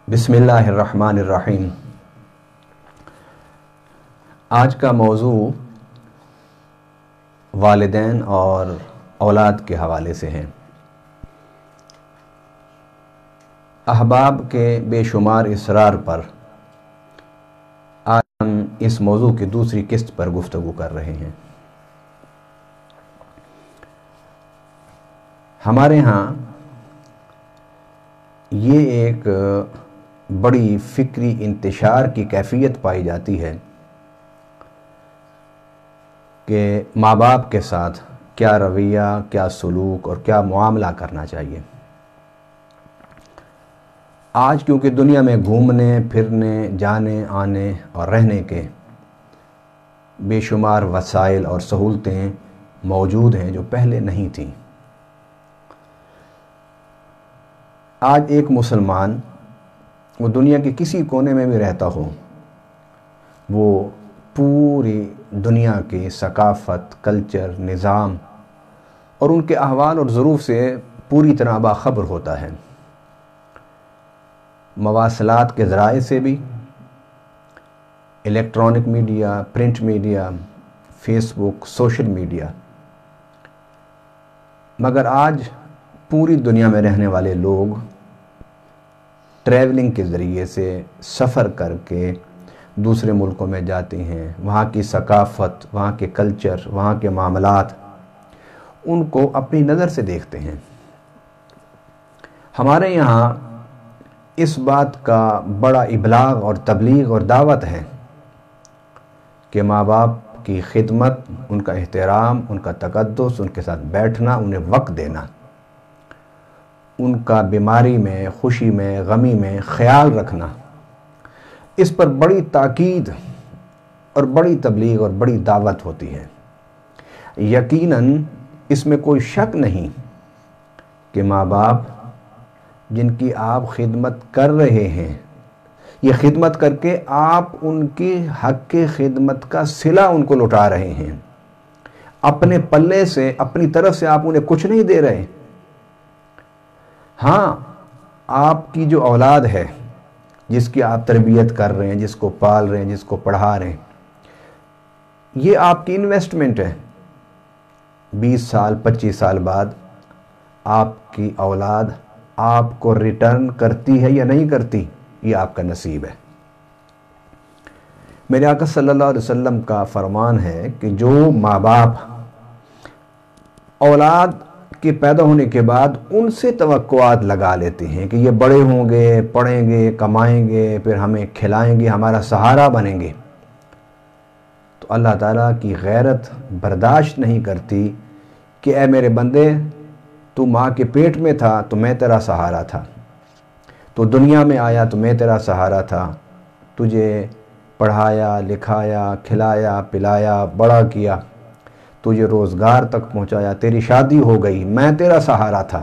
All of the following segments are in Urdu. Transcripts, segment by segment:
بسم اللہ الرحمن الرحیم۔ آج کا موضوع والدین اور اولاد کے حوالے سے ہے۔ احباب کے بے شمار اصرار پر آج ہم اس موضوع کی دوسری قسط پر گفتگو کر رہے ہیں۔ ہمارے ہاں یہ ایک بڑی فکری انتشار کی کیفیت پائی جاتی ہے کہ ماں باپ کے ساتھ کیا رویہ، کیا سلوک اور کیا معاملہ کرنا چاہیے۔ آج کیونکہ دنیا میں گھومنے پھرنے، جانے آنے اور رہنے کے بے شمار وسائل اور سہولتیں موجود ہیں جو پہلے نہیں تھیں، آج ایک مسلمان وہ دنیا کے کسی کونے میں بھی رہتا ہو، وہ پوری دنیا کی ثقافت، کلچر، نظام اور ان کے احوال اور ظروف سے پوری طرح باخبر ہوتا ہے۔ مواصلات کے ذرائع سے بھی، electronic media, print media, Facebook, social media. مگر آج پوری دنیا میں رہنے والے لوگ ٹریولنگ کے ذریعے سے سفر کر کے دوسرے ملکوں میں جاتے ہیں، وہاں کی ثقافت، وہاں کے کلچر، وہاں کے معاملات ان کو اپنی نظر سے دیکھتے ہیں۔ ہمارے یہاں اس بات کا بڑا ابلاغ اور تبلیغ اور دعوت ہے کہ ماں باپ کی خدمت، ان کا احترام، ان کا تقدس، ان کے ساتھ بیٹھنا، انہیں وقت دینا، ان کا بیماری میں، خوشی میں، غمی میں خیال رکھنا، اس پر بڑی تاکید اور بڑی تبلیغ اور بڑی دعوت ہوتی ہے۔ یقیناً اس میں کوئی شک نہیں کہ ماں باپ جن کی آپ خدمت کر رہے ہیں، یہ خدمت کر کے آپ ان کی حق خدمت کا صلہ ان کو لوٹا رہے ہیں۔ اپنے پلے سے، اپنی طرف سے آپ انہیں کچھ نہیں دے رہے۔ ہاں، آپ کی جو اولاد ہے، جس کی آپ تربیت کر رہے ہیں، جس کو پال رہے ہیں، جس کو پڑھا رہے ہیں، یہ آپ کی انویسٹمنٹ ہے۔ 20 سال 25 سال بعد آپ کی اولاد آپ کو ریٹرن کرتی ہے یا نہیں کرتی، یہ آپ کا نصیب ہے۔ میرے آقا صلی اللہ علیہ وسلم کا فرمان ہے کہ جو ماں باپ اولاد کے پیدا ہونے کے بعد ان سے توقعات لگا لیتے ہیں کہ یہ بڑے ہوں گے، پڑھیں گے، کمائیں گے، پھر ہمیں کھلائیں گے، ہمارا سہارا بنیں گے، تو اللہ تعالیٰ کی غیرت برداشت نہیں کرتی کہ اے میرے بندے، تو ماں کے پیٹ میں تھا تو میں تیرا سہارا تھا، تو دنیا میں آیا تو میں تیرا سہارا تھا، تجھے پڑھایا، لکھایا، کھلایا، پلایا، بڑا کیا، تجھے روزگار تک پہنچایا، تیری شادی ہو گئی، میں تیرا سہارا تھا،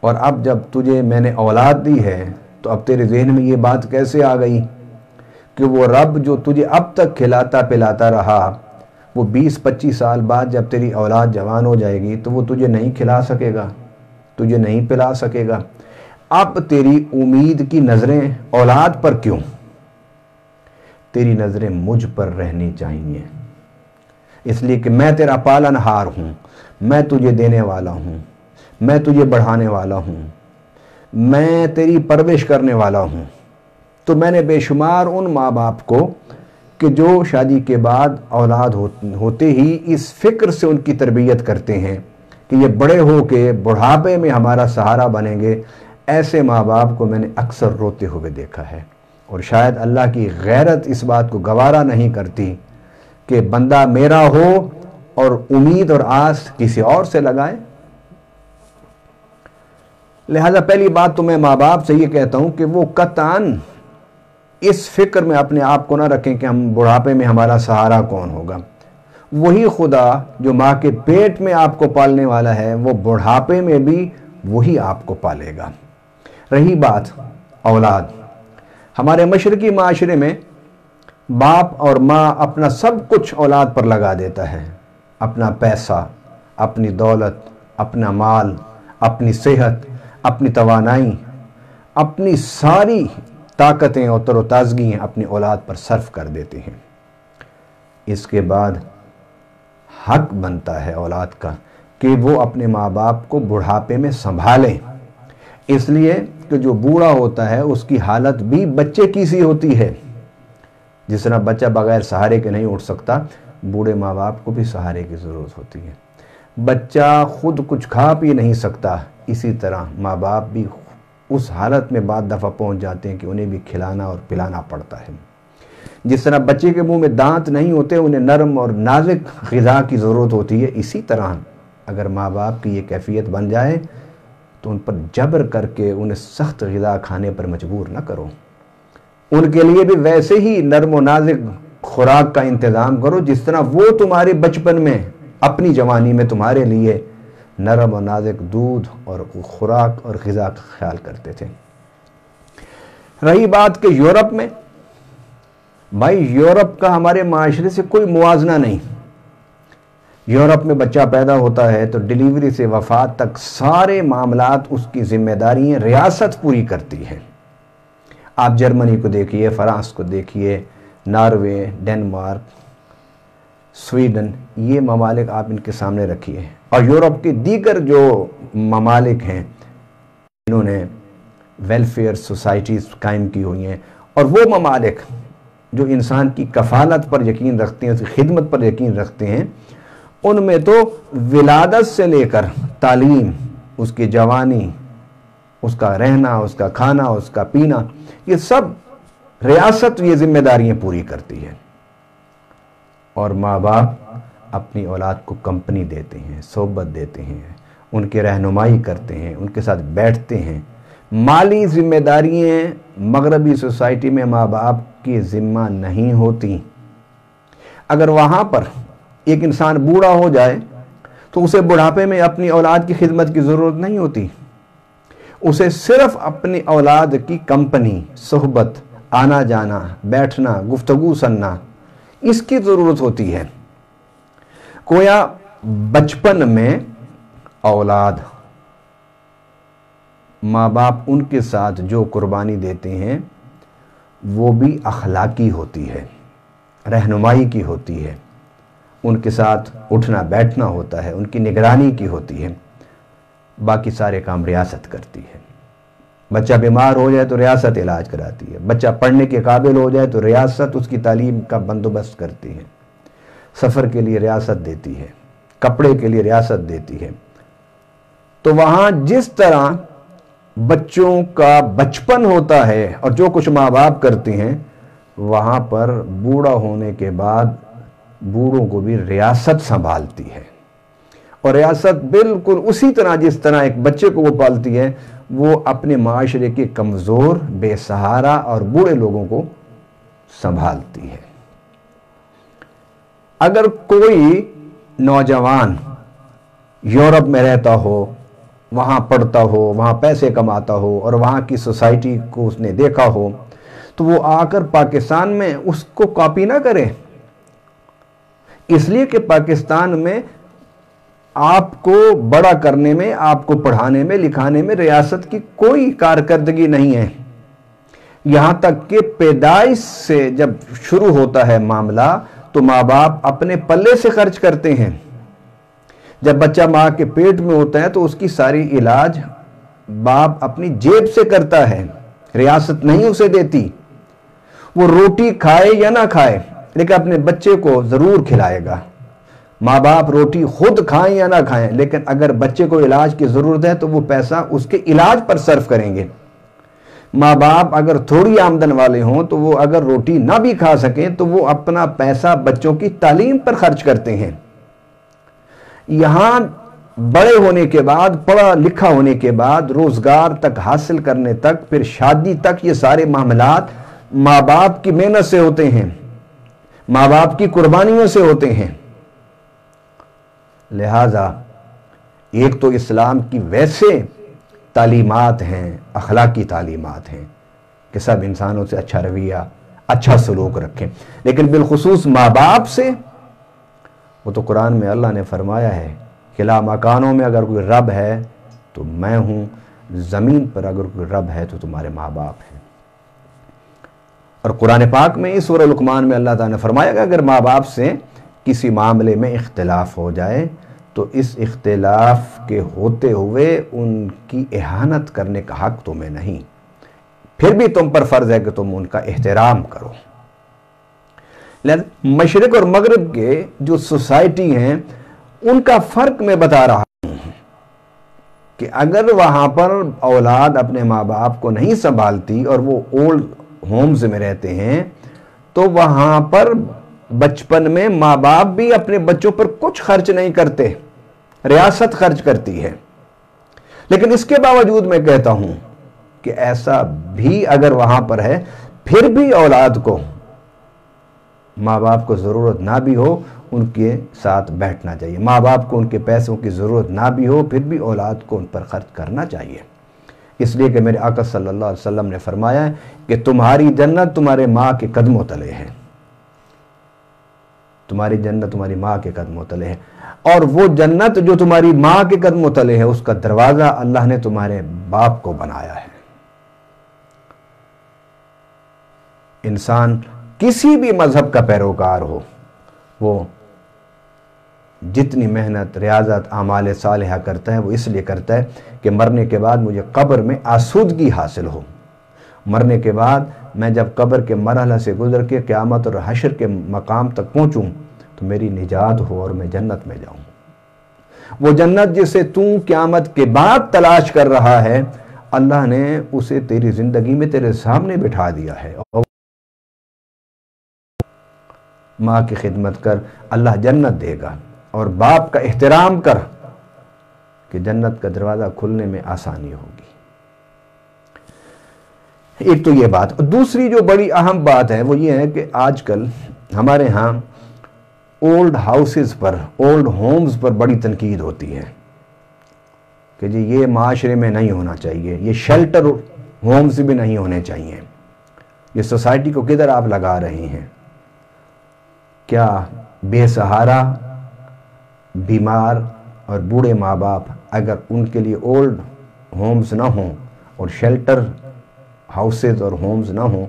اور اب جب تجھے میں نے اولاد دی ہے تو اب تیرے ذہن میں یہ بات کیسے آ گئی کہ وہ رب جو تجھے اب تک کھلاتا پلاتا رہا، وہ 20-25 سال بعد جب تیری اولاد جوان ہو جائے گی تو وہ تجھے نہیں کھلا سکے گا، تجھے نہیں پلا سکے گا۔ اب تیری امید کی نظریں اولاد پر کیوں؟ تیری نظریں مجھ پر رہنی چاہیے، اس لیے کہ میں تیرا پالن ہار ہوں، میں تجھے دینے والا ہوں، میں تجھے بڑھانے والا ہوں، میں تیری پرورش کرنے والا ہوں۔ تو میں نے بے شمار ان ماں باپ کو کہ جو شادی کے بعد اولاد ہوتے ہی اس فکر سے ان کی تربیت کرتے ہیں کہ یہ بڑے ہو کے بڑھاپے میں ہمارا سہارا بنیں گے، ایسے ماں باپ کو میں نے اکثر روتے ہوئے دیکھا ہے، اور شاید اللہ کی غیرت اس بات کو گوارا نہیں کرتی کہ بندہ میرا ہو اور امید اور آس کسی اور سے لگائے۔ لہذا پہلی بات تو میں ماں باپ سے یہ کہتا ہوں کہ وہ قطعاً اس فکر میں اپنے آپ کو نہ رکھیں کہ ہم بڑھاپے میں ہمارا سہارا کون ہوگا۔ وہی خدا جو ماں کے پیٹ میں آپ کو پالنے والا ہے، وہ بڑھاپے میں بھی وہی آپ کو پالے گا۔ رہی بات اولاد، ہمارے مشرقی معاشرے میں باپ اور ماں اپنا سب کچھ اولاد پر لگا دیتا ہے، اپنا پیسہ، اپنی دولت، اپنا مال، اپنی صحت، اپنی توانائی، اپنی ساری طاقتیں اور تر و تازگی اپنی اولاد پر صرف کر دیتے ہیں۔ اس کے بعد حق بنتا ہے اولاد کا کہ وہ اپنے ماں باپ کو بڑھاپے میں سنبھالیں، اس لیے کہ جو بوڑھا ہوتا ہے اس کی حالت بھی بچے کی سی ہوتی ہے۔ جس طرح بچہ بغیر سہارے کے نہیں اٹھ سکتا، بوڑھے ماں باپ کو بھی سہارے کی ضرورت ہوتی ہے۔ بچہ خود کچھ کھا پی نہیں سکتا، اسی طرح ماں باپ بھی اس حالت میں بعد دفعہ پہنچ جاتے ہیں کہ انہیں بھی کھلانا اور پلانا پڑتا ہے۔ جس طرح بچے کے منہ میں دانت نہیں ہوتے، انہیں نرم اور نازک غذا کی ضرورت ہوتی ہے، اسی طرح اگر ماں باپ کی یہ کیفیت بن جائے تو ان پر جبر کر کے انہیں سخت غذا کھانے پر مجبور نہ کرو، ان کے لیے بھی ویسے ہی نرم و نازک خوراک کا انتظام کرو جس طرح وہ تمہارے بچپن میں اپنی جوانی میں تمہارے لیے نرم و نازک دودھ اور خوراک اور غذا کا خیال کرتے تھے۔ رہی بات کہ یورپ میں، بھائی یورپ کا ہمارے معاشرے سے کوئی موازنہ نہیں۔ یورپ میں بچہ پیدا ہوتا ہے تو ڈیلیوری سے وفات تک سارے معاملات اس کی ذمہ داریاں ریاست پوری کرتی ہے۔ آپ جرمنی کو دیکھیے، فرانس کو دیکھیے، ناروے، ڈنمارک، سویڈن، یہ ممالک آپ ان کے سامنے رکھیے، اور یورپ کے دیگر جو ممالک ہیں انہوں نے ویلفیئر سوسائٹیز قائم کی ہوئی ہیں، اور وہ ممالک جو انسان کی کفالت پر یقین رکھتے ہیں، اس کی خدمت پر یقین رکھتے ہیں، ان میں تو ولادت سے لے کر تعلیم، اس کی جوانی، اس کا رہنا، اس کا کھانا، اس کا پینا، یہ سب ریاست یہ ذمہ داریاں پوری کرتی ہے۔ اور ماں باپ اپنی اولاد کو کمپنی دیتے ہیں، صحبت دیتے ہیں، ان کی رہنمائی کرتے ہیں، ان کے ساتھ بیٹھتے ہیں۔ مالی ذمہ داریاں مغربی سوسائٹی میں ماں باپ کی ذمہ نہیں ہوتی۔ اگر وہاں پر ایک انسان بوڑھا ہو جائے تو اسے بڑھاپے میں اپنی اولاد کی خدمت کی ضرورت نہیں ہوتی، اسے صرف اپنی اولاد کی کمپنی، صحبت، آنا جانا، بیٹھنا، گفتگو سننا، اس کی ضرورت ہوتی ہے۔ گویا بچپن میں اولاد، ماں باپ ان کے ساتھ جو قربانی دیتے ہیں وہ بھی اخلاقی ہوتی ہے، رہنمائی کی ہوتی ہے، ان کے ساتھ اٹھنا بیٹھنا ہوتا ہے، ان کی نگرانی کی ہوتی ہے، باقی سارے کام ریاست کرتی ہے۔ بچہ بیمار ہو جائے تو ریاست علاج کراتی ہے، بچہ پڑھنے کے قابل ہو جائے تو ریاست اس کی تعلیم کا بندوبست کرتی ہے، سفر کے لیے ریاست دیتی ہے، کپڑے کے لیے ریاست دیتی ہے۔ تو وہاں جس طرح بچوں کا بچپن ہوتا ہے اور جو کچھ ماں باپ کرتے ہیں، وہاں پر بوڑھا ہونے کے بعد بوڑھوں کو بھی ریاست سنبھالتی ہے، اور ریاست بالکل اسی طرح جس طرح ایک بچے کو وہ پالتی ہے، وہ اپنے معاشرے کے کمزور، بے سہارا اور بوڑھے لوگوں کو سنبھالتی ہے۔ اگر کوئی نوجوان یورپ میں رہتا ہو، وہاں پڑھتا ہو، وہاں پیسے کماتا ہو، اور وہاں کی سوسائٹی کو اس نے دیکھا ہو، تو وہ آ کر پاکستان میں اس کو کاپی نہ کرے، اس لیے کہ پاکستان میں آپ کو بڑا کرنے میں، آپ کو پڑھانے میں، لکھانے میں ریاست کی کوئی کارکردگی نہیں ہے۔ یہاں تک کہ پیدائش سے جب شروع ہوتا ہے معاملہ تو ماں باپ اپنے پلے سے خرچ کرتے ہیں۔ جب بچہ ماں کے پیٹ میں ہوتا ہے تو اس کی ساری علاج باپ اپنی جیب سے کرتا ہے، ریاست نہیں اسے دیتی۔ وہ روٹی کھائے یا نہ کھائے لیکن اپنے بچے کو ضرور کھلائے گا۔ ماں باپ روٹی خود کھائیں یا نہ کھائیں، لیکن اگر بچے کو علاج کی ضرورت ہے تو وہ پیسہ اس کے علاج پر صرف کریں گے۔ ماں باپ اگر تھوڑی آمدن والے ہوں تو وہ اگر روٹی نہ بھی کھا سکیں تو وہ اپنا پیسہ بچوں کی تعلیم پر خرچ کرتے ہیں۔ یہاں بڑے ہونے کے بعد، پڑھا لکھا ہونے کے بعد، روزگار تک حاصل کرنے تک، پھر شادی تک، یہ سارے معاملات ماں باپ کی محنت سے ہوتے ہیں، ماں باپ کی قربانیوں سے ہوتے ہیں۔ لہذا ایک تو اسلام کی ویسے تعلیمات ہیں، اخلاقی تعلیمات ہیں کہ سب انسانوں سے اچھا رویہ، اچھا سلوک رکھیں، لیکن بالخصوص ماں باپ سے وہ تو قرآن میں اللہ نے فرمایا ہے کہ لا مکانوں میں اگر کوئی رب ہے تو میں ہوں، زمین پر اگر کوئی رب ہے تو تمہارے ماں باپ ہیں۔ اور قرآن پاک میں اس سورہ لقمان میں اللہ تعالیٰ نے فرمایا کہ اگر ماں باپ سے کسی معاملے میں اختلاف ہو جائے تو اس اختلاف کے ہوتے ہوئے ان کی اہانت کرنے کا حق تمہیں نہیں، پھر بھی تم پر فرض ہے کہ تم ان کا احترام کرو۔ مشرق اور مغرب کے جو سوسائٹی ہیں ان کا فرق میں بتا رہا ہوں کہ اگر وہاں پر اولاد اپنے ماں باپ کو نہیں سنبھالتی اور وہ اولڈ ہومز میں رہتے ہیں تو وہاں پر بچپن میں ماں باپ بھی اپنے بچوں پر کچھ خرچ نہیں کرتے، ریاست خرچ کرتی ہے۔ لیکن اس کے باوجود میں کہتا ہوں کہ ایسا بھی اگر وہاں پر ہے پھر بھی اولاد کو ماں باپ کو ضرورت نہ بھی ہو ان کے ساتھ بیٹھنا چاہیے، ماں باپ کو ان کے پیسوں کی ضرورت نہ بھی ہو پھر بھی اولاد کو ان پر خرچ کرنا چاہیے، اس لیے کہ میرے آقا صلی اللہ علیہ وسلم نے فرمایا ہے کہ تمہاری جنت تمہارے ماں کے قدموں تلے ہے، تمہاری جنت تمہاری ماں کے قدموں تلے ہے، اور وہ جنت جو تمہاری ماں کے قدموں تلے ہے اس کا دروازہ اللہ نے تمہارے باپ کو بنایا ہے۔ انسان کسی بھی مذہب کا پیروکار ہو، وہ جتنی محنت، ریاضت، اعمال صالحہ کرتا ہے وہ اس لیے کرتا ہے کہ مرنے کے بعد مجھے قبر میں آسودگی حاصل ہو، مرنے کے بعد میں جب قبر کے مرحلہ سے گزر کے قیامت اور حشر کے مقام تک پہنچوں تو میری نجات ہو اور میں جنت میں جاؤں۔ وہ جنت جسے تو قیامت کے بعد تلاش کر رہا ہے اللہ نے اسے تیری زندگی میں تیرے سامنے بٹھا دیا ہے، اور ماں کی خدمت کر اللہ جنت دے گا، اور باپ کا احترام کر کہ جنت کا دروازہ کھلنے میں آسانی ہوگی۔ ایک تو یہ بات، دوسری جو بڑی اہم بات ہے وہ یہ ہے کہ آج کل ہمارے ہاں اولڈ ہاؤسز پر، اولڈ ہومز پر بڑی تنقید ہوتی ہے کہ جی یہ معاشرے میں نہیں ہونا چاہیے، یہ شیلٹر ہومز بھی نہیں ہونے چاہیے، یہ سوسائٹی کو کدھر آپ لگا رہے ہیں؟ کیا بے سہارا، بیمار اور بوڑھے ماں باپ اگر ان کے لیے اولڈ ہومز نہ ہوں اور شیلٹر ہاؤسز اور ہومز نہ ہوں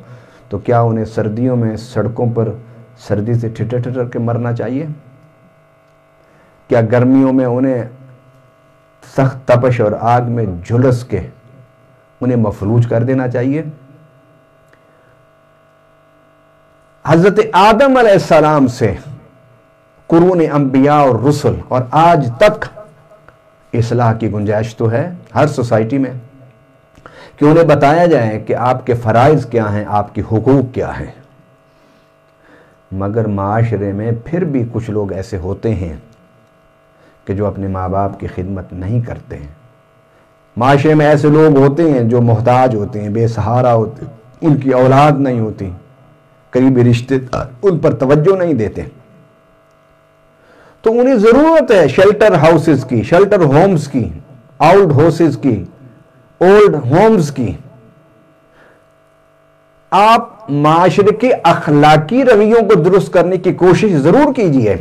تو کیا انہیں سردیوں میں سڑکوں پر سردی سے ٹھٹر ٹھٹر کے مرنا چاہیے؟ کیا گرمیوں میں انہیں سخت تپش اور آگ میں جھلس کے انہیں مفلوج کر دینا چاہیے؟ حضرت آدم علیہ السلام سے قرون انبیاء اور رسل اور آج تک اصلاح کی گنجائش تو ہے ہر سوسائٹی میں کہ انہیں بتایا جائے کہ آپ کے فرائض کیا ہیں، آپ کے حقوق کیا ہیں، مگر معاشرے میں پھر بھی کچھ لوگ ایسے ہوتے ہیں کہ جو اپنے ماں باپ کی خدمت نہیں کرتے ہیں۔ معاشرے میں ایسے لوگ ہوتے ہیں جو محتاج ہوتے ہیں، بے سہارا ہوتے ہیں، ان کی اولاد نہیں ہوتی، قریبی رشتے دار ان پر توجہ نہیں دیتے، تو انہیں ضرورت ہے شیلٹر ہاؤسز کی، شیلٹر ہومز کی، اولڈ ہاؤسز کی، اولڈ ہومز کی۔ آپ معاشرے کے اخلاقی رویوں کو درست کرنے کی کوشش ضرور کیجئے،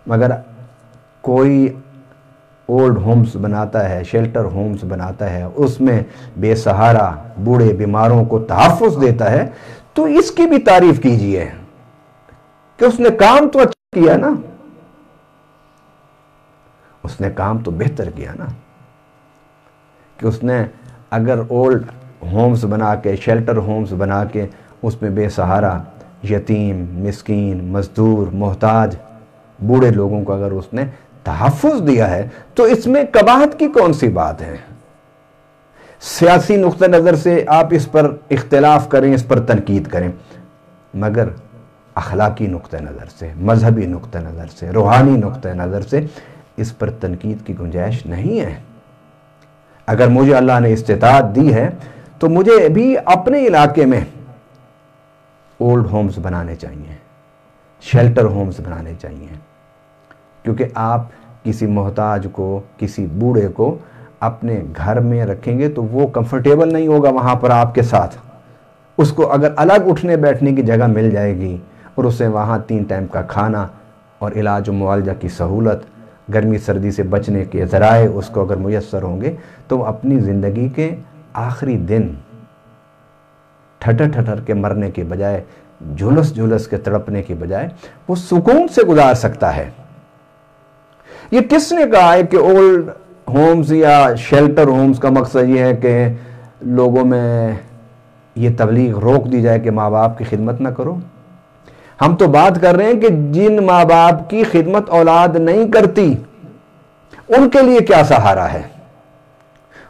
مگر کوئی اولڈ ہومز بناتا ہے، شیلٹر ہومز بناتا ہے، اس میں بے سہارا بوڑھے بیماروں کو تحفظ دیتا ہے تو اس کی بھی تعریف کیجئے کہ اس نے کام تو اچھا کیا نا، اس نے کام تو بہتر کیا نا، کہ اس نے اگر اولڈ ہومز بنا کے، شیلٹر ہومز بنا کے اس میں بے سہارا یتیم، مسکین، مزدور، محتاج بوڑھے لوگوں کو اگر اس نے تحفظ دیا ہے تو اس میں قباحت کی کون سی بات ہے؟ سیاسی نقطہ نظر سے آپ اس پر اختلاف کریں، اس پر تنقید کریں، مگر اخلاقی نقطہ نظر سے، مذہبی نقطہ نظر سے، روحانی نقطہ نظر سے اس پر تنقید کی گنجائش نہیں ہے۔ اگر مجھے اللہ نے استطاعت دی ہے تو مجھے بھی اپنے علاقے میں اولڈ ہومز بنانے چاہیے، شیلٹر ہومز بنانے چاہیے، کیونکہ آپ کسی محتاج کو، کسی بوڑھے کو اپنے گھر میں رکھیں گے تو وہ کمفرٹیبل نہیں ہوگا وہاں پر آپ کے ساتھ۔ اس کو اگر الگ اٹھنے بیٹھنے کی جگہ مل جائے گی اور اسے وہاں 3 ٹائم کا کھانا اور علاج و معالجہ کی سہولت گرمی سردی سے بچنے کے ذرائع اس کو اگر میسر ہوں گے تو وہ اپنی زندگی کے آخری دن ٹھٹر ٹھٹر کے مرنے کے بجائے، جھلس جھلس کے تڑپنے کے بجائے وہ سکون سے گزار سکتا ہے۔ یہ کس نے کہا ہے کہ اولڈ ہومز یا شیلٹر ہومز کا مقصد یہ ہے کہ لوگوں میں یہ تبلیغ روک دی جائے کہ ماں باپ کی خدمت نہ کرو؟ ہم تو بات کر رہے ہیں کہ جن ماں باپ کی خدمت اولاد نہیں کرتی ان کے لیے کیا سہارا ہے۔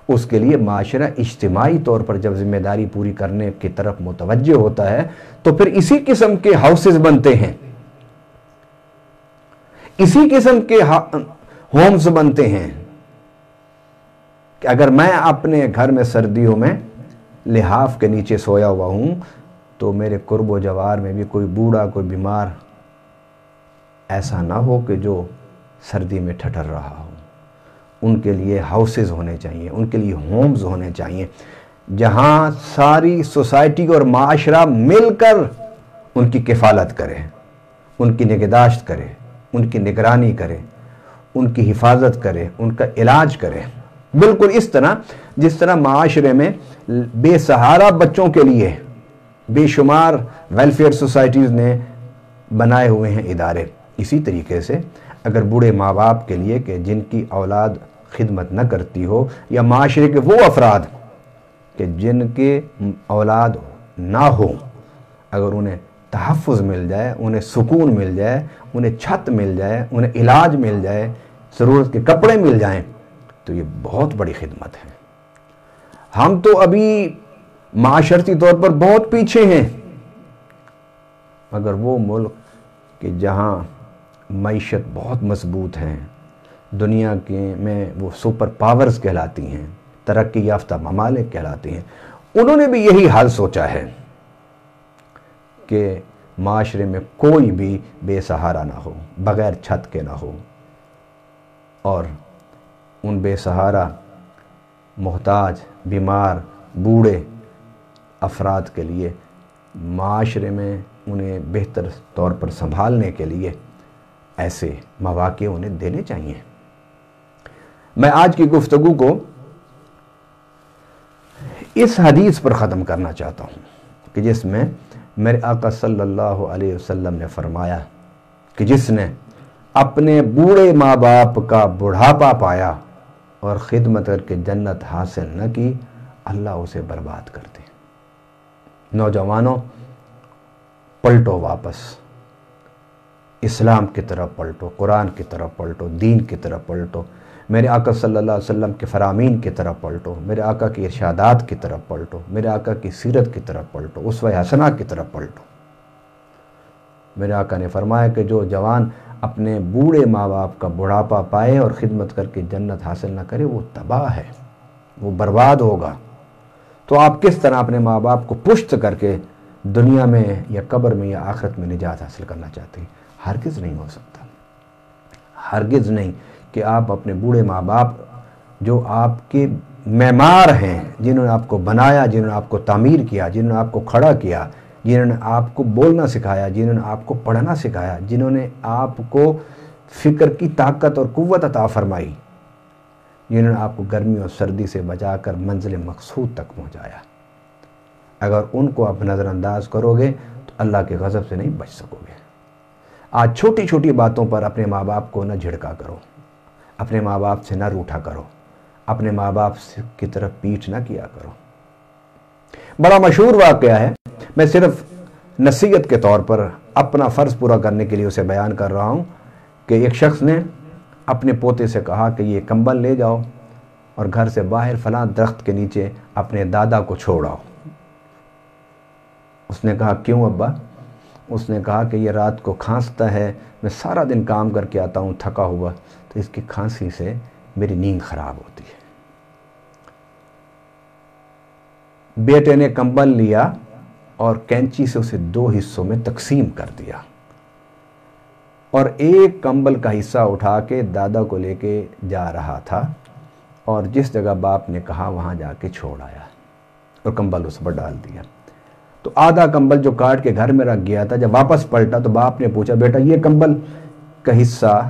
اس کے لیے معاشرہ اجتماعی طور پر جب ذمہ داری پوری کرنے کی طرف متوجہ ہوتا ہے تو پھر اسی قسم کے ہاؤسز بنتے ہیں، اسی قسم کے ہومز بنتے ہیں کہ اگر میں اپنے گھر میں سردیوں میں لحاف کے نیچے سویا ہوا ہوں تو میرے قرب و جوار میں بھی کوئی بوڑھا، کوئی بیمار ایسا نہ ہو کہ جو سردی میں ٹھٹر رہا ہو۔ ان کے لیے ہاؤسز ہونے چاہیے، ان کے لیے ہومز ہونے چاہیے جہاں ساری سوسائٹی اور معاشرہ مل کر ان کی کفالت کرے، ان کی نگہداشت کرے، ان کی نگرانی کرے، ان کی حفاظت کرے، ان کا علاج کرے۔ بالکل اس طرح جس طرح معاشرے میں بے سہارا بچوں کے لیے بے شمار ویلفیئر سوسائٹیز نے بنائے ہوئے ہیں ادارے، اسی طریقے سے اگر بوڑھے ماں باپ کے لیے کہ جن کی اولاد خدمت نہ کرتی ہو، یا معاشرے کے وہ افراد کہ جن کے اولاد نہ ہو، اگر انہیں تحفظ مل جائے، انہیں سکون مل جائے، انہیں چھت مل جائے، انہیں علاج مل جائے، ضرورت کے کپڑے مل جائیں، تو یہ بہت بڑی خدمت ہے۔ ہم تو ابھی معاشرتی طور پر بہت پیچھے ہیں، مگر وہ ملک کہ جہاں معیشت بہت مضبوط ہیں، دنیا کے میں وہ سپر پاورز کہلاتی ہیں، ترقی یافتہ ممالک کہلاتی ہیں، انہوں نے بھی یہی حال سوچا ہے کہ معاشرے میں کوئی بھی بے سہارا نہ ہو، بغیر چھت کے نہ ہو، اور ان بے سہارا، محتاج، بیمار، بوڑھے افراد کے لیے معاشرے میں انہیں بہتر طور پر سنبھالنے کے لیے ایسے مواقع انہیں دینے چاہیے۔ میں آج کی گفتگو کو اس حدیث پر ختم کرنا چاہتا ہوں کہ جس میں میرے آقا صلی اللہ علیہ وسلم نے فرمایا کہ جس نے اپنے بوڑھے ماں باپ کا بڑھاپا پایا اور خدمت کر کے جنت حاصل نہ کی، اللہ اسے برباد کر دے۔ نوجوانوں، پلٹو واپس، اسلام کی طرف پلٹو، قرآن کی طرف پلٹو، دین کی طرف پلٹو، میرے آقا صلی اللہ علیہ وسلم کے فرامین کی طرف پلٹو، میرے آقا کی ارشادات کی طرف پلٹو، میرے آقا کی سیرت کی طرف پلٹو، اسوہ حسنہ کی طرف پلٹو۔ میرے آقا نے فرمایا کہ جو جوان اپنے بوڑھے ماں باپ کا بڑھاپا پائے اور خدمت کر کے جنت حاصل نہ کرے، وہ تباہ ہے، وہ برباد ہوگا۔ تو آپ کس طرح اپنے ماں باپ کو پشت کر کے دنیا میں یا قبر میں یا آخرت میں نجات حاصل کرنا چاہتے ہیں؟ ہرگز نہیں ہو سکتا، ہرگز نہیں کہ آپ اپنے بوڑھے ماں باپ جو آپ کے معمار ہیں، جنہوں نے آپ کو بنایا، جنہوں نے آپ کو تعمیر کیا، جنہوں نے آپ کو کھڑا کیا، جنہوں نے آپ کو بولنا سکھایا، جنہوں نے آپ کو پڑھنا سکھایا، جنہوں نے آپ کو فکر کی طاقت اور قوت عطا فرمائی، جنہوں نے آپ کو گرمی اور سردی سے بچا کر منزل مقصود تک پہنچایا، اگر ان کو آپ نظر انداز کرو گے تو اللہ کے غضب سے نہیں بچ سکو گے۔ آج چھوٹی چھوٹی باتوں پر اپنے ماں باپ کو نہ جھڑکا کرو، اپنے ماں باپ سے نہ روٹھا کرو، اپنے ماں باپ کی طرف پیٹھ نہ کیا کرو۔ بڑا مشہور واقعہ ہے، میں صرف نصیحت کے طور پر اپنا فرض پورا کرنے کے لیے اسے بیان کر رہا ہوں کہ ایک شخص نے اپنے پوتے سے کہا کہ یہ کمبل لے جاؤ اور گھر سے باہر فلاں درخت کے نیچے اپنے دادا کو چھوڑ آؤ۔ اس نے کہا کیوں ابا؟ اس نے کہا کہ یہ رات کو کھانستا ہے، میں سارا دن کام کر کے آتا ہوں تھکا ہوا، تو اس کی کھانسی سے میری نیند خراب ہوتی ہے۔ بیٹے نے کمبل لیا اور کینچی سے اسے 2 حصوں میں تقسیم کر دیا، اور ایک کمبل کا حصہ اٹھا کے دادا کو لے کے جا رہا تھا، اور جس جگہ باپ نے کہا وہاں جا کے چھوڑ آیا اور کمبل اس پر ڈال دیا۔ تو آدھا کمبل جو کاٹ کے گھر میں رکھ گیا تھا، جب واپس پلٹا تو باپ نے پوچھا بیٹا یہ کمبل کا حصہ